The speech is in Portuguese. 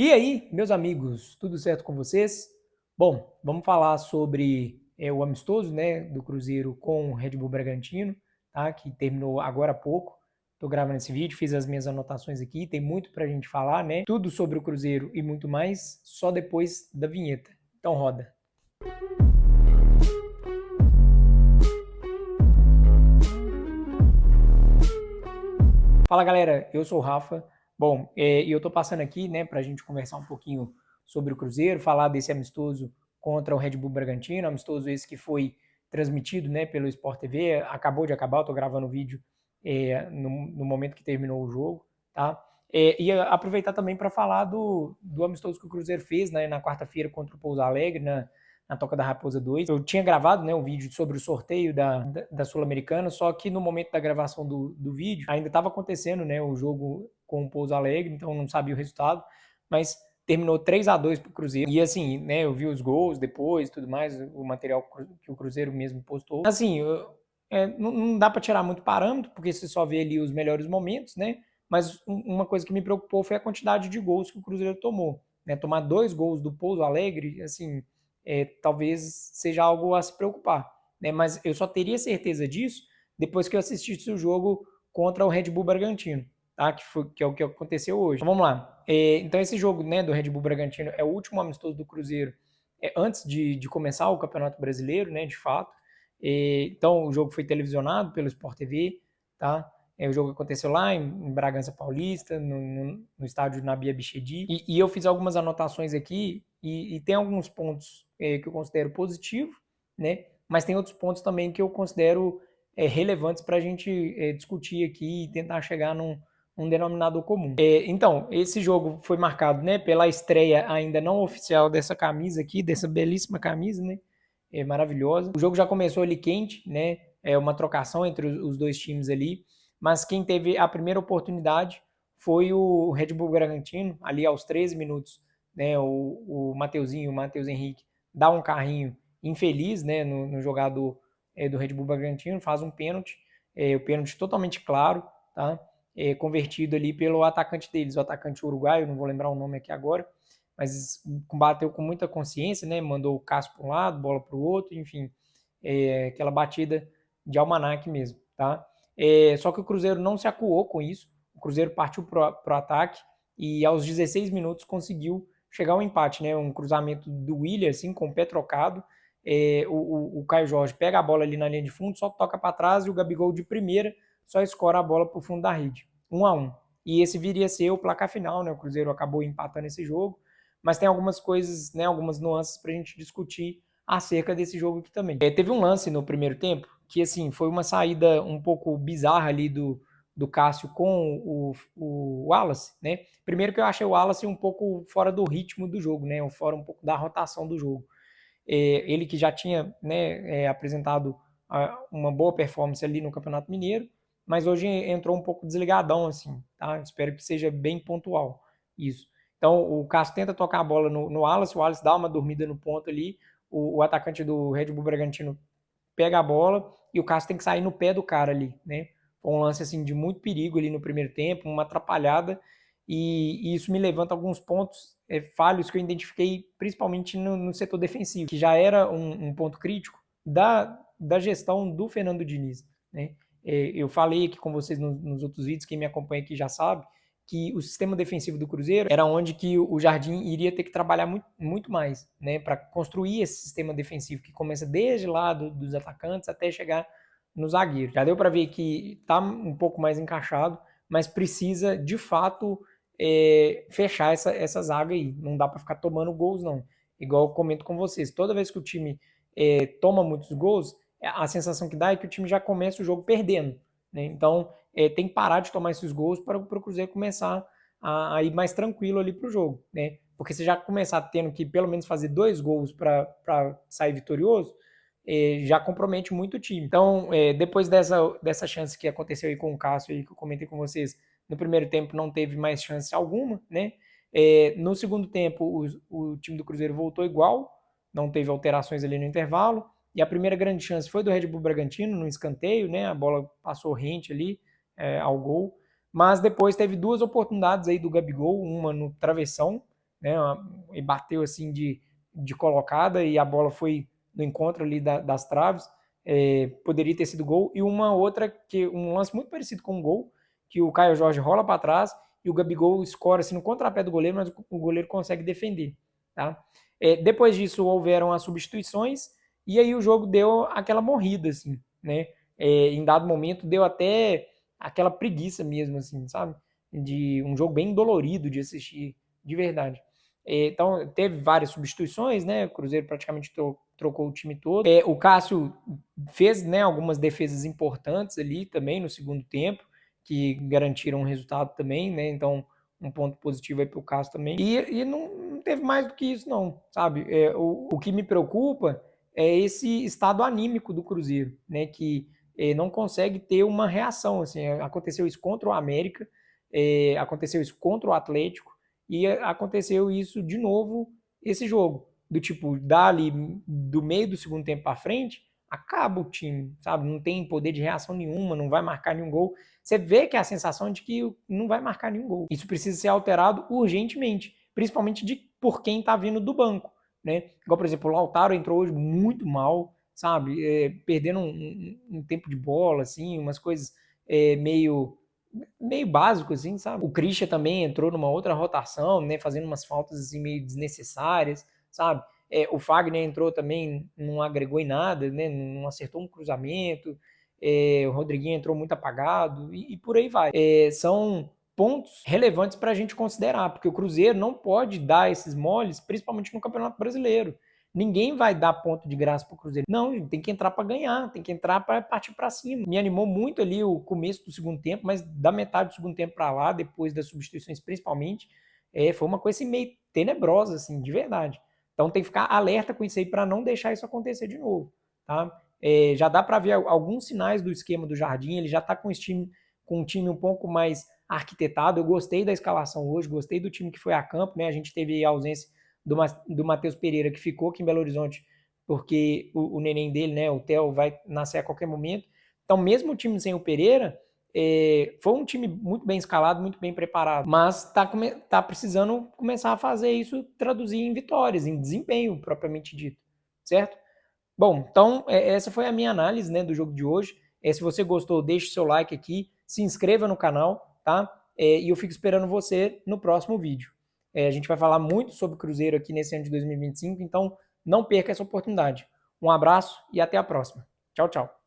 E aí, meus amigos, tudo certo com vocês? Bom, vamos falar sobre o amistoso, né, do Cruzeiro com o Red Bull Bragantino, tá? Que terminou agora há pouco. Estou gravando esse vídeo, fiz as minhas anotações aqui, tem muito pra gente falar, né? Tudo sobre o Cruzeiro e muito mais, só depois da vinheta. Então roda. Fala galera, eu sou o Rafa. Bom, e eu tô passando aqui, né, pra gente conversar um pouquinho sobre o Cruzeiro, falar desse amistoso contra o Red Bull Bragantino, amistoso esse que foi transmitido, né, pelo Sport TV, acabou de acabar, eu tô gravando o vídeo no momento que terminou o jogo, tá? E aproveitar também para falar do amistoso que o Cruzeiro fez, né, na quarta-feira contra o Pouso Alegre, na Toca da Raposa 2. Eu tinha gravado, né, um vídeo sobre o sorteio da Sul-Americana, só que no momento da gravação do vídeo ainda estava acontecendo, né, o jogo com o Pouso Alegre, então não sabia o resultado, mas terminou 3-2 para o Cruzeiro. E assim, né, eu vi os gols depois, tudo mais, o material que o Cruzeiro mesmo postou. Assim, não dá para tirar muito parâmetro, porque você só vê ali os melhores momentos, né? Mas uma coisa que me preocupou foi a quantidade de gols que o Cruzeiro tomou. Né? Tomar 2 gols do Pouso Alegre, assim, talvez seja algo a se preocupar. Né? Mas eu só teria certeza disso depois que eu assistisse o jogo contra o Red Bull Bragantino, tá? Que é o que aconteceu hoje. Então, vamos lá. Então esse jogo, né, do Red Bull Bragantino é o último amistoso do Cruzeiro antes de começar o Campeonato Brasileiro, né, de fato. Então o jogo foi televisionado pelo Sport TV, tá? O jogo aconteceu lá em Bragança Paulista, no estádio Nabi Abichedi. E eu fiz algumas anotações aqui e tem alguns pontos que eu considero positivo, né? Mas tem outros pontos também que eu considero relevantes para a gente discutir aqui e tentar chegar num denominador comum. Então, esse jogo foi marcado, né, pela estreia ainda não oficial dessa camisa aqui, dessa belíssima camisa, né? Maravilhosa. O jogo já começou ali quente, né? É uma trocação entre os dois times ali, mas quem teve a primeira oportunidade foi o Red Bull Bragantino, ali aos 13 minutos, né? O Matheus Henrique, dá um carrinho infeliz, né, no jogador do Red Bull Bragantino, faz um pênalti, o pênalti totalmente claro, tá? Convertido ali pelo atacante deles, o atacante uruguaio, não vou lembrar o nome aqui agora, mas bateu com muita consciência, né? Mandou o Cássio para um lado, bola para o outro, enfim, aquela batida de almanaque mesmo, tá? Só que o Cruzeiro não se acuou com isso, o Cruzeiro partiu para o ataque e aos 16 minutos conseguiu chegar ao empate, né? Um cruzamento do Willian, assim, com o pé trocado, o Caio Jorge pega a bola ali na linha de fundo, só toca para trás e o Gabigol de primeira só escora a bola para o fundo da rede, 1-1. E esse viria a ser o placar final, né? O Cruzeiro acabou empatando esse jogo, mas tem algumas coisas, né, algumas nuances para a gente discutir acerca desse jogo aqui também. Teve um lance no primeiro tempo que, assim, foi uma saída um pouco bizarra ali do Cássio com o Wallace, né? Primeiro que eu achei o Wallace um pouco fora do ritmo do jogo, né? Fora um pouco da rotação do jogo. Ele que já tinha, né, apresentado uma boa performance ali no Campeonato Mineiro, mas hoje entrou um pouco desligadão, assim, tá? Espero que seja bem pontual isso. Então o Cássio tenta tocar a bola no Wallace, o Wallace dá uma dormida no ponto ali, o atacante do Red Bull Bragantino pega a bola e o Cássio tem que sair no pé do cara ali, né? Foi um lance assim de muito perigo ali no primeiro tempo, uma atrapalhada, e isso me levanta alguns pontos falhos que eu identifiquei principalmente no setor defensivo, que já era um ponto crítico da gestão do Fernando Diniz, né? Eu falei aqui com vocês nos outros vídeos, quem me acompanha aqui já sabe, que o sistema defensivo do Cruzeiro era onde que o Jardim iria ter que trabalhar muito, muito mais, né, para construir esse sistema defensivo que começa desde lá dos atacantes até chegar no zagueiro. Já deu para ver que está um pouco mais encaixado, mas precisa de fato fechar essa zaga aí. Não dá para ficar tomando gols não. Igual eu comento com vocês, toda vez que o time toma muitos gols, a sensação que dá é que o time já começa o jogo perdendo, né? Então tem que parar de tomar esses gols para o Cruzeiro começar a ir mais tranquilo ali para o jogo, né? Porque você já começar tendo que pelo menos fazer 2 gols para sair vitorioso, já compromete muito o time. Então, depois dessa chance que aconteceu aí com o Cássio, aí, que eu comentei com vocês, no primeiro tempo não teve mais chance alguma, né? No segundo tempo, o time do Cruzeiro voltou igual, não teve alterações ali no intervalo, e a primeira grande chance foi do Red Bull Bragantino, no escanteio, né? A bola passou rente ali ao gol, mas depois teve 2 oportunidades aí do Gabigol, uma no travessão, né? E bateu assim de colocada e a bola foi no encontro ali das traves. Poderia ter sido gol. E uma outra, um lance muito parecido com um gol, que o Caio Jorge rola para trás e o Gabigol escora assim no contrapé do goleiro, mas o goleiro consegue defender. Tá? Depois disso houveram as substituições e aí o jogo deu aquela morrida, assim, né? Em dado momento deu até aquela preguiça mesmo, assim, sabe? De um jogo bem dolorido de assistir, de verdade. Então, teve várias substituições, né? O Cruzeiro praticamente trocou o time todo. O Cássio fez, né, algumas defesas importantes ali também no segundo tempo, que garantiram o resultado também, né? Então, um ponto positivo aí para o Cássio também. E não teve mais do que isso, não, sabe? O que me preocupa é esse estado anímico do Cruzeiro, né? Que não consegue ter uma reação. Assim, aconteceu isso contra o América, aconteceu isso contra o Atlético e aconteceu isso de novo esse jogo. Do tipo, dali do meio do segundo tempo para frente, acaba o time, sabe? Não tem poder de reação nenhuma, não vai marcar nenhum gol. Você vê que é a sensação de que não vai marcar nenhum gol. Isso precisa ser alterado urgentemente, principalmente por quem está vindo do banco, né? Igual, por exemplo, o Lautaro entrou hoje muito mal, sabe? Perdendo um tempo de bola, assim, umas coisas meio básico, assim, sabe? O Christian também entrou numa outra rotação, né? Fazendo umas faltas assim, meio desnecessárias, sabe? O Fagner entrou também, não agregou em nada, né? Não acertou um cruzamento. O Rodriguinho entrou muito apagado e por aí vai. São pontos relevantes para a gente considerar, porque o Cruzeiro não pode dar esses moles, principalmente no Campeonato Brasileiro. Ninguém vai dar ponto de graça pro Cruzeiro. Não, tem que entrar para ganhar, tem que entrar para partir para cima. Me animou muito ali o começo do segundo tempo, mas da metade do segundo tempo para lá, depois das substituições principalmente, foi uma coisa assim, meio tenebrosa, assim, de verdade. Então tem que ficar alerta com isso aí para não deixar isso acontecer de novo, tá? Já dá para ver alguns sinais do esquema do Jardim, ele já está com um time um pouco mais arquitetado. Eu gostei da escalação hoje, gostei do time que foi a campo, né? A gente teve a ausência do Matheus Pereira, que ficou aqui em Belo Horizonte, porque o neném dele, né, o Theo, vai nascer a qualquer momento. Então, mesmo o time sem o Pereira, foi um time muito bem escalado, muito bem preparado, mas tá precisando começar a fazer isso, traduzir em vitórias, em desempenho propriamente dito, certo? Bom, então essa foi a minha análise, né, do jogo de hoje. Se você gostou, deixe seu like aqui, se inscreva no canal, tá? E eu fico esperando você no próximo vídeo. A gente vai falar muito sobre Cruzeiro aqui nesse ano de 2025, então não perca essa oportunidade. Um abraço e até a próxima. Tchau, tchau.